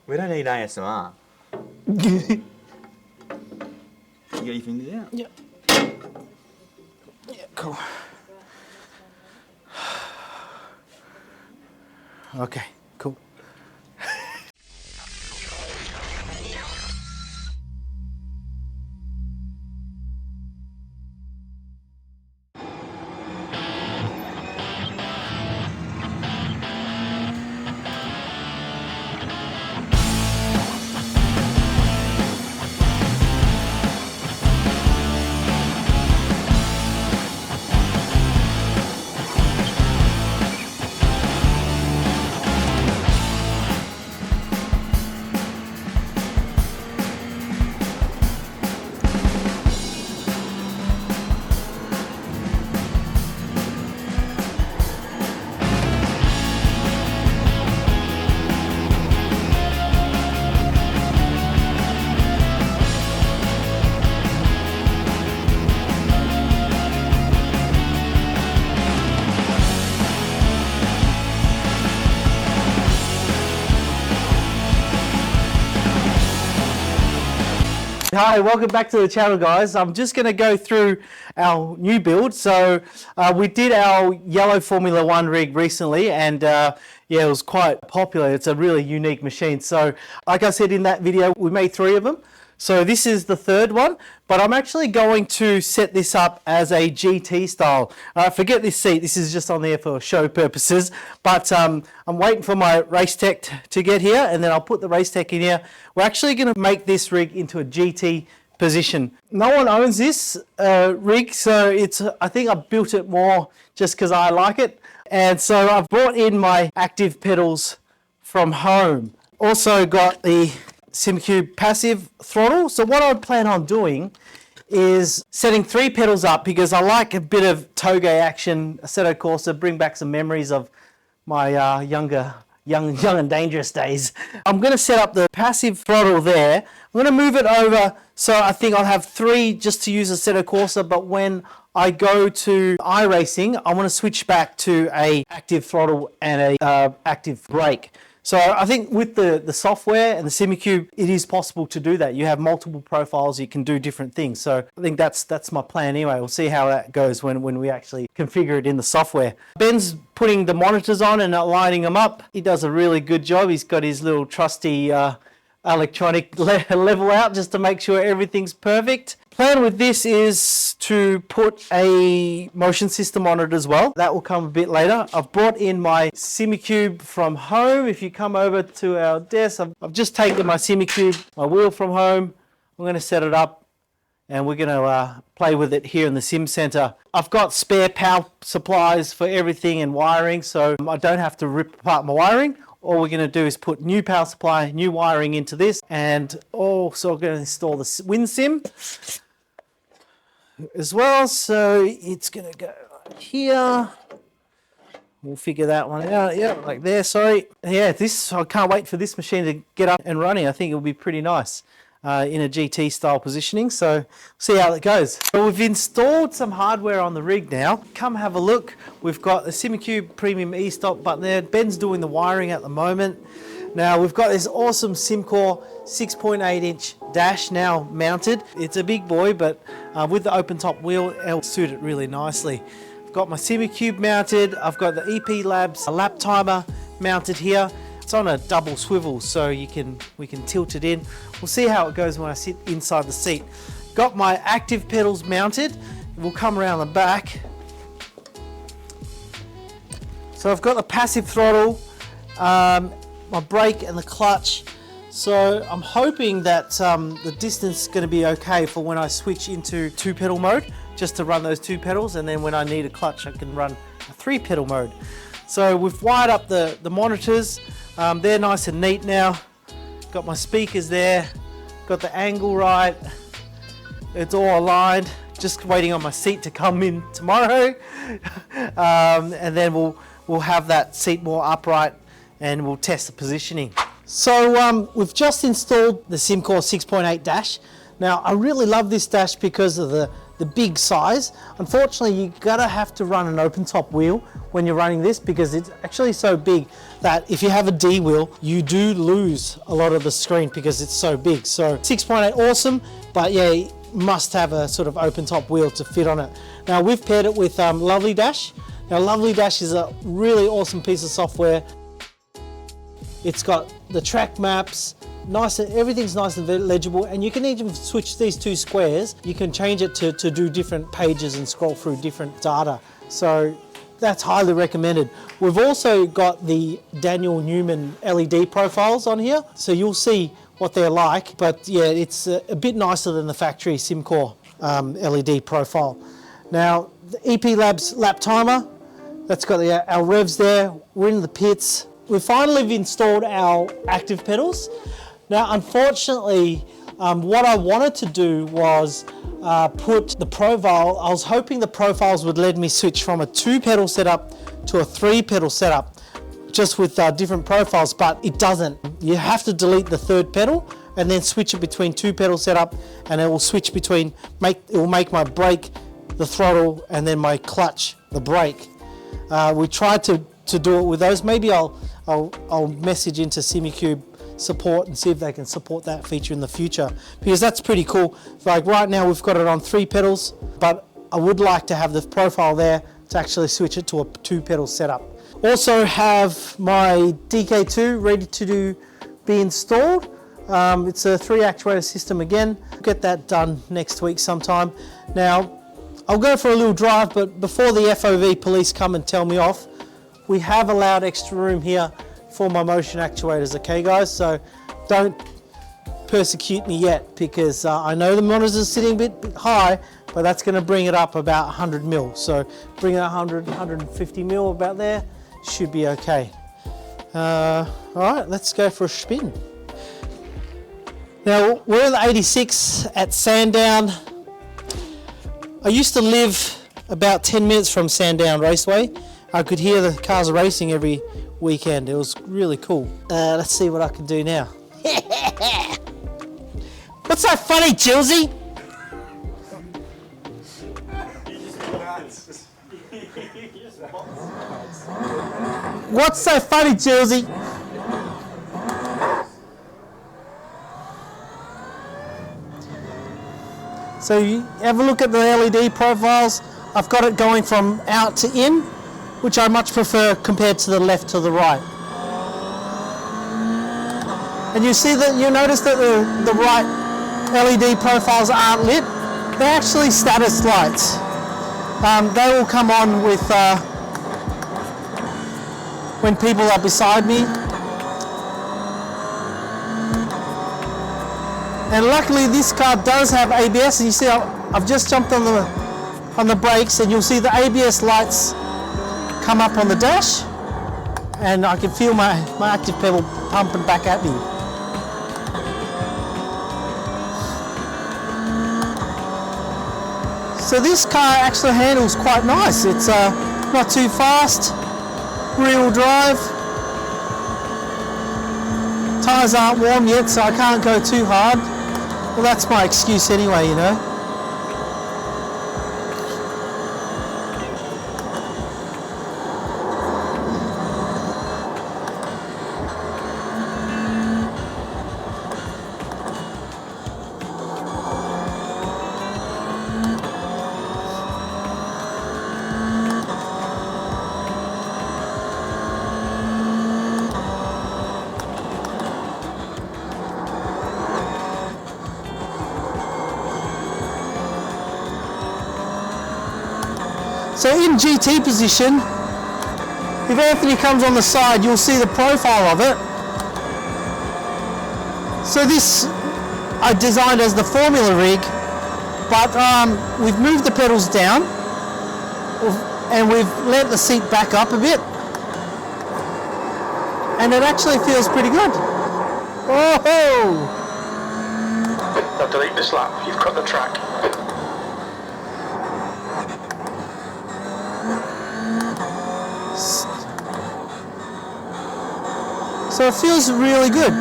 We don't need ASMR. You got your fingers out? Yeah. Yeah, cool. Okay, cool. Hi, welcome back to the channel, guys. I'm just going to go through our new build. So we did our yellow Formula 1 rig recently, and yeah, it was quite popular. It's a really unique machine. So like I said in that video, we made 3 of them. So this is the 3rd one, but I'm actually going to set this up as a GT style. Forget this seat, this is just on there for show purposes, but I'm waiting for my race tech to get here, and then I'll put the race tech in here. We're actually going to make this rig into a GT position. No one owns this rig, so I think I built it more just because I like it. And so I've brought in my active pedals from home. Also got the SimCube passive throttle. So what I plan on doing is setting 3 pedals up because I like a bit of toge action, Assetto Corsa, bring back some memories of my young and dangerous days. I'm going to set up the passive throttle there. I'm going to move it over, so I think I'll have 3 just to use Assetto Corsa, but when I go to iRacing, I want to switch back to a active throttle and a active brake. So I think with the software and the SimCube, it is possible to do that. You have multiple profiles, you can do different things. So I think that's my plan anyway. We'll see how that goes when we actually configure it in the software. Ben's putting the monitors on and lining them up. He does a really good job. He's got his little trusty electronic level out just to make sure everything's perfect. Plan with this is to put a motion system on it as well. That will come a bit later. I've brought in my SimCube from home. If you come over to our desk, I've just taken my SimCube, my wheel from home. I'm going to set it up and we're going to play with it here in the Sim Center. I've got spare power supplies for everything and wiring, so I don't have to rip apart my wiring. All we're going to do is put new power supply, new wiring into this, and also going to install the WinSim as well. So it's going to go like here. We'll figure that one out. Yeah, like there, sorry. Yeah, I can't wait for this machine to get up and running. I think it'll be pretty nice in a GT style positioning. So see how it goes. So we've installed some hardware on the rig now. Come have a look. We've got the SimCube Premium e-stop button there. Ben's doing the wiring at the moment. Now we've got this awesome SimCore 6.8 inch dash now mounted. It's a big boy, but with the open top wheel, it'll suit it really nicely. I've got my SimCube mounted. I've got the EP Labs lap timer mounted here. It's on a double swivel, so we can tilt it in. We'll see how it goes when I sit inside the seat. Got my active pedals mounted. We'll come around the back. So I've got the passive throttle, my brake and the clutch. So I'm hoping that the distance is going to be okay for when I switch into 2-pedal mode, just to run those 2 pedals, and then when I need a clutch I can run a 3-pedal mode. So we've wired up the monitors. They're nice and neat now. Got my speakers there, got the angle right. It's all aligned. Just waiting on my seat to come in tomorrow. And then we'll have that seat more upright and we'll test the positioning. So we've just installed the SimCore 6.8 dash. Now I really love this dash because of the the big size. Unfortunately, you gotta have to run an open top wheel when you're running this because it's actually so big that if you have a D wheel, you do lose a lot of the screen because it's so big. So 6.8 awesome, but yeah, you must have a sort of open top wheel to fit on it. Now we've paired it with Lovely Dash. Now Lovely Dash is a really awesome piece of software. It's got the track maps, nice, everything's nice and legible, and you can even switch these two squares. You can change it to do different pages and scroll through different data. So that's highly recommended. We've also got the Daniel Newman LED profiles on here, so you'll see what they're like. But yeah, it's a bit nicer than the factory SimCore LED profile. Now, the EP Labs lap timer, that's got our revs there. We're in the pits. We finally installed our active pedals. Now, unfortunately, what I wanted to do was put the profile. I was hoping the profiles would let me switch from a 2-pedal setup to a 3-pedal setup, just with different profiles, but it doesn't. You have to delete the 3rd pedal and then switch it between 2-pedal setup, and it will switch between, it will make my brake the throttle and then my clutch the brake. We tried to do it with those. Maybe I'll message into SimiCube support and see if they can support that feature in the future, because that's pretty cool. Like right now we've got it on 3 pedals, but I would like to have the profile there to actually switch it to a 2-pedal setup. Also have my DK2 ready to be installed. It's a 3 actuator system again. Get that done next week sometime. Now I'll go for a little drive, but before the FOV police come and tell me off, we have allowed extra room here for my motion actuators, okay guys? So don't persecute me yet, because I know the monitor's sitting a bit high, but that's gonna bring it up about 100 mil. So bring it 100, 150 mil about there, should be okay. All right, let's go for a spin. Now we're in the 86 at Sandown. I used to live about 10 minutes from Sandown Raceway. I could hear the cars racing every weekend. It was really cool. Let's see what I can do now. What's so funny, Chilsey? What's so funny, Chilsey? So you have a look at the LED profiles. I've got it going from out to in, which I much prefer compared to the left to the right. And you see that, you notice that the right LED profiles aren't lit. They're actually status lights. They will come on with when people are beside me. And luckily this car does have ABS, and you see I've just jumped on the brakes, and you'll see the ABS lights come up on the dash, and I can feel my active pedal pumping back at me. So this car actually handles quite nice. It's not too fast, rear-wheel drive. Tyres aren't warm yet, so I can't go too hard. Well, that's my excuse anyway, you know. So in GT position, if Anthony comes on the side, you'll see the profile of it. So this I designed as the formula rig, but we've moved the pedals down and we've let the seat back up a bit, and it actually feels pretty good. Oh! Now delete this lap, you've cut the track. So it feels really good.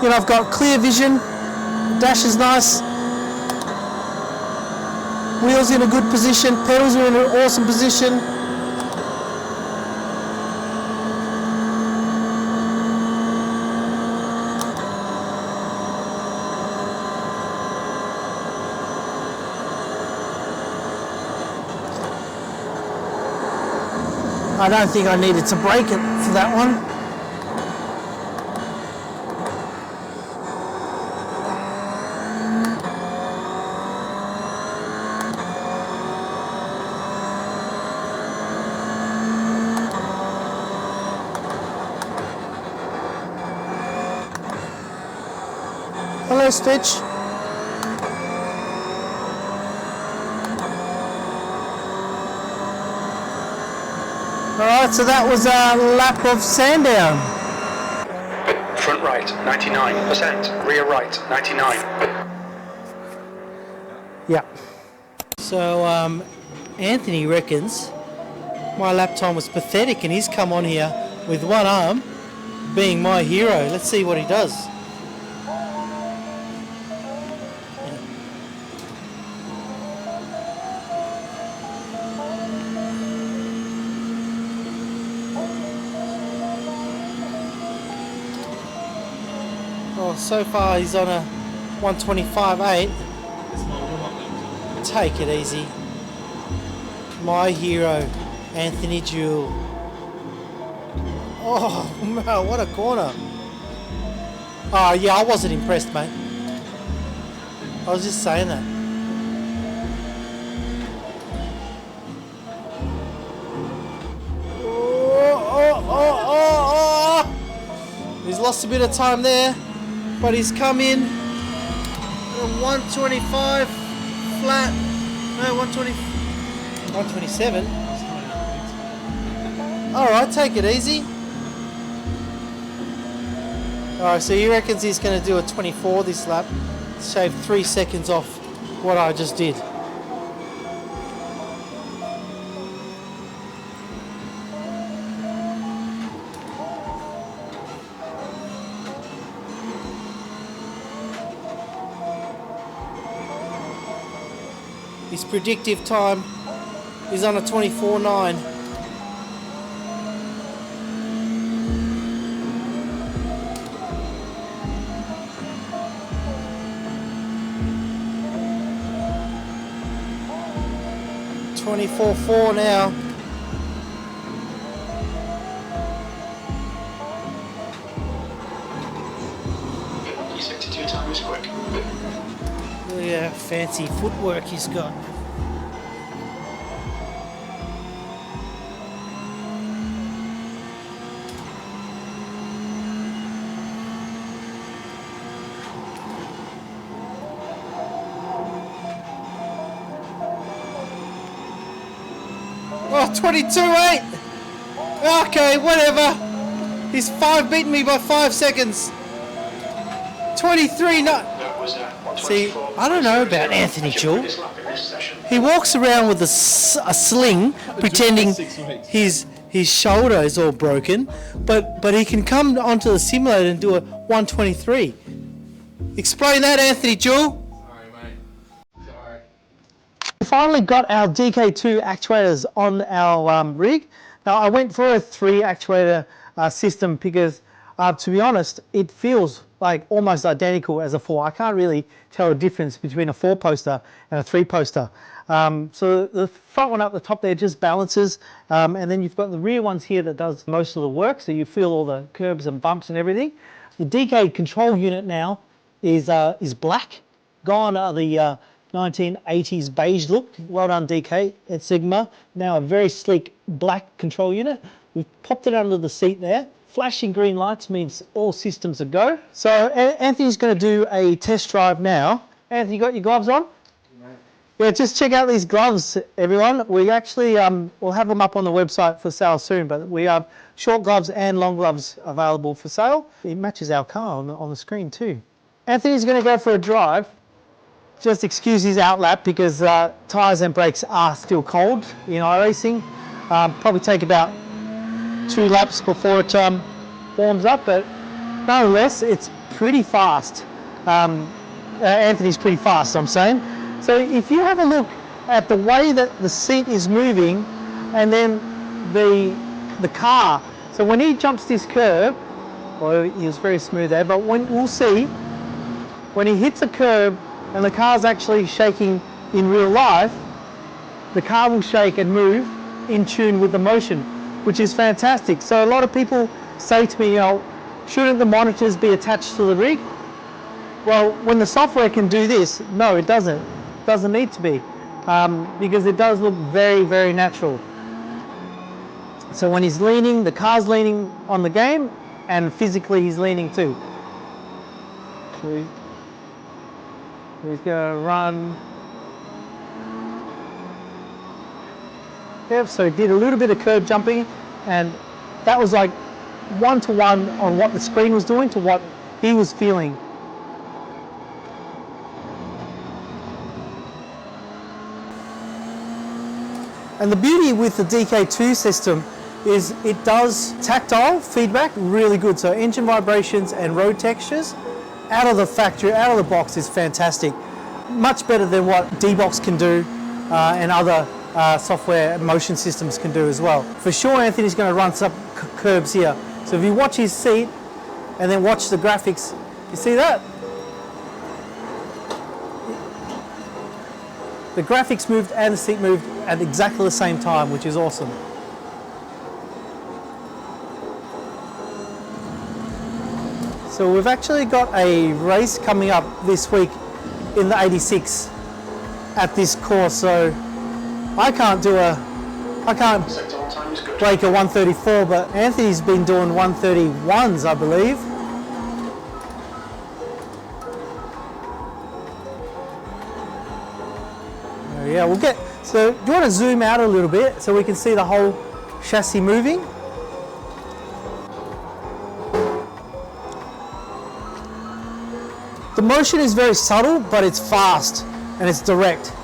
You know, I've got clear vision, dash is nice. Wheels in a good position, pedals are in an awesome position. I don't think I needed to brake it for that one. Hello, Stitch. Alright, so that was a lap of Sandown. Front right, 99%. Rear right, 99. Yeah. So, Anthony reckons my lap time was pathetic and he's come on here with one arm being my hero. Let's see what he does. Well, so far he's on a 125.8. Take it easy. My hero, Anthony Jewell. Oh, man, what a corner. Oh, yeah, I wasn't impressed, mate. I was just saying that. Oh. He's lost a bit of time there, but he's come in at a 125 flat. No, 127. Alright, take it easy. Alright, so he reckons he's going to do a 24 this lap. Shave 3 seconds off what I just did. His predictive time is on a 24.9. .24.4 now. Your 62 time is quick. Look at how fancy footwork he's got. Oh, 22.8. Okay, whatever. He's beaten me by 5 seconds. 23.9. That was See, I don't know about Anthony Jewell. He walks around with a sling, pretending his shoulder is all broken, but he can come onto the simulator and do a 123. Explain that, Anthony Jewell. We finally got our DK2 actuators on our rig. Now I went for a 3 actuator system because to be honest, it feels like almost identical as a 4. I can't really tell the difference between a 4-poster and a 3-poster. So the front one up the top there just balances, and then you've got the rear ones here that does most of the work, so you feel all the curbs and bumps and everything. The DK control unit now is black, gone are the 1980s beige look. Well done, DK at Sigma. Now a very sleek black control unit. We've popped it under the seat there. Flashing green lights means all systems are go. So Anthony's going to do a test drive now. Anthony, you got your gloves on? Yeah, just check out these gloves, everyone. We actually we'll have them up on the website for sale soon, but we have short gloves and long gloves available for sale. It matches our car on the screen too. Anthony's going to go for a drive. Just excuse his outlap because tyres and brakes are still cold in iRacing. Probably take about 2 laps before it warms up, but nonetheless, it's pretty fast. Anthony's pretty fast, I'm saying. So if you have a look at the way that the seat is moving, and then the car. So when he jumps this curb, well, he was very smooth there, but we'll see, when he hits a curb and the car's actually shaking in real life, the car will shake and move in tune with the motion, which is fantastic. So a lot of people say to me, shouldn't the monitors be attached to the rig? Well, when the software can do this, no, it doesn't. It doesn't need to be, because it does look very, very natural. So when he's leaning, the car's leaning on the game, and physically he's leaning too. So he's going to run. Yep, so he did a little bit of curb jumping, and that was like one-to-one on what the screen was doing to what he was feeling. And the beauty with the DK2 system is it does tactile feedback really good. So engine vibrations and road textures out of the factory, out of the box is fantastic. Much better than what D-Box can do and other software motion systems can do as well. For sure, Anthony's going to run some curbs here. So if you watch his seat and then watch the graphics, you see that? The graphics moved and the seat moved at exactly the same time, which is awesome. So we've actually got a race coming up this week in the 86 at this course. So I can't break a 134, but Anthony's been doing 131s, I believe. Yeah, we'll get, so do you want to zoom out a little bit so we can see the whole chassis moving? The motion is very subtle, but it's fast and it's direct.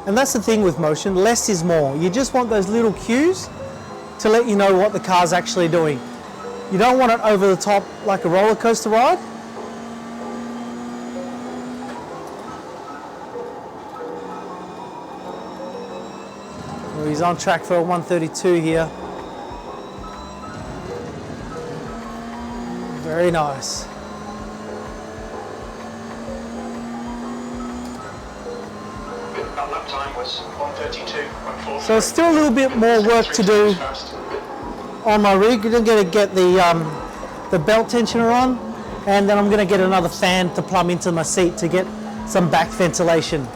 And that's the thing with motion, less is more. You just want those little cues to let you know what the car's actually doing. You don't want it over the top like a roller coaster ride. Well, he's on track for a 132 here. Very nice. That lap time was 1:32.4. So still a little bit more work to do on my rig. I'm going to get the belt tensioner on, and then I'm going to get another fan to plumb into my seat to get some back ventilation.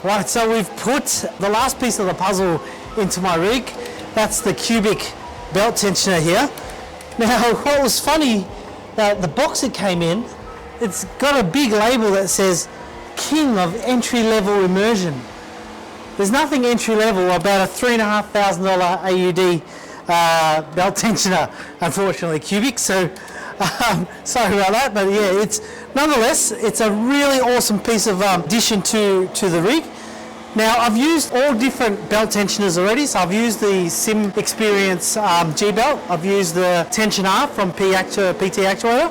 Right, so we've put the last piece of the puzzle into my rig. That's the cubic belt tensioner here. Now, what was funny, the box it came in, it's got a big label that says King of Entry-Level Immersion. There's nothing entry-level about a $3,500 AUD belt tensioner, unfortunately, cubic, so sorry about that, but yeah, nonetheless, it's a really awesome piece of addition to the rig. Now, I've used all different belt tensioners already, so I've used the Sim Experience G belt, I've used the Tension R from PT Actuator,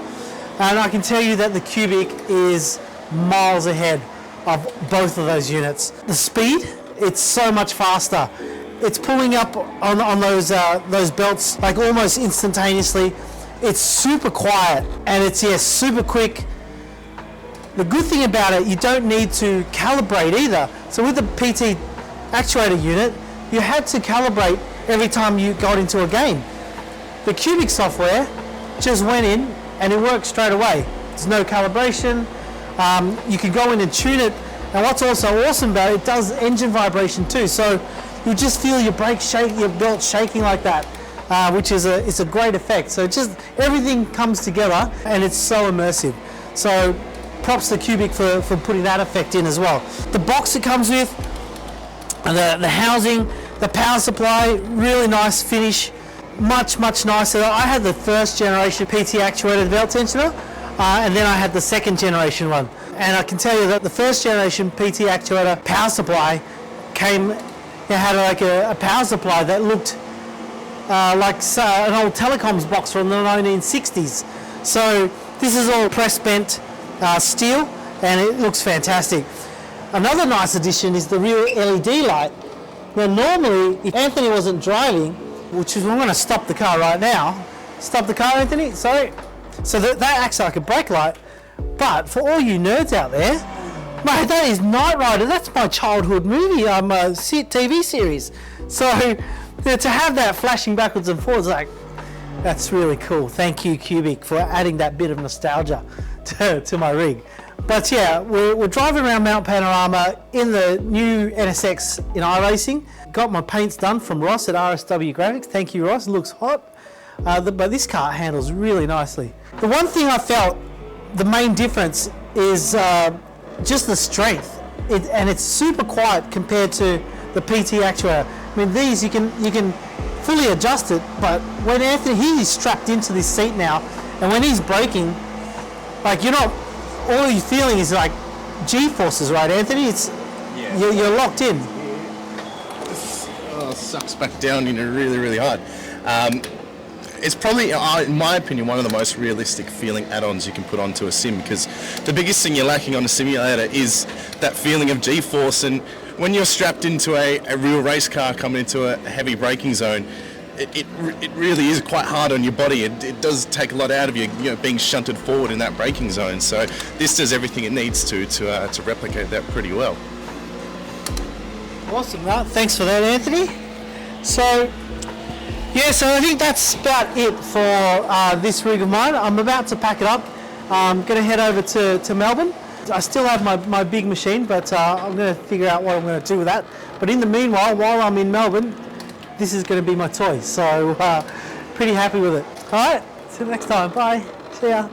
and I can tell you that the cubic is miles ahead of both of those units. The speed, it's so much faster. It's pulling up on those belts like almost instantaneously. It's super quiet and it's super quick. The good thing about it, you don't need to calibrate either. So with the PT actuator unit, you had to calibrate every time you got into a game. The cubic software just went in and it worked straight away. There's no calibration. You can go in and tune it. And what's also awesome about it does engine vibration too. So you just feel your brakes shake, your belt shaking like that. Which is a great effect. So just everything comes together and it's so immersive. So props to Cubic for putting that effect in as well. The box it comes with, the housing, the power supply, really nice finish, much nicer. I had the first generation PT actuated belt tensioner and then I had the second generation one. And I can tell you that the first generation PT actuator power supply it had like a power supply that looked like an old telecoms box from the 1960s. So this is all press bent steel, and it looks fantastic. Another nice addition is the rear LED light. Now normally, if Anthony wasn't driving, which is, I'm going to stop the car right now. Stop the car, Anthony, sorry. So that acts like a brake light. But for all you nerds out there, mate, that is Knight Rider. That's my childhood movie, TV series. So to have that flashing backwards and forwards, like, that's really cool. Thank you, Cubic, for adding that bit of nostalgia to my rig. But yeah, we're driving around Mount Panorama in the new NSX in iRacing. Got my paints done from Ross at RSW Graphics. Thank you, Ross. It looks hot. But this car handles really nicely. The one thing I felt the main difference is just the strength. And it's super quiet compared to the PT actuator. I mean, these you can fully adjust it, but when Anthony, he's strapped into this seat now, and when he's braking, like, you're not, all you're feeling is like G-forces, right, Anthony? It's you're locked in. Sucks back down, really, really hard. It's probably, in my opinion, one of the most realistic feeling add-ons you can put onto a sim, because the biggest thing you're lacking on a simulator is that feeling of G-force, and when you're strapped into a real race car coming into a heavy braking zone, it really is quite hard on your body. It does take a lot out of you, being shunted forward in that braking zone. So this does everything it needs to replicate that pretty well. Awesome, right? Thanks for that, Anthony. So I think that's about it for this rig of mine. I'm about to pack it up. I'm going to head over to Melbourne. I still have my big machine, but I'm going to figure out what I'm going to do with that. But in the meanwhile, while I'm in Melbourne, this is going to be my toy. So pretty happy with it. All right, see you next time. Bye. See ya.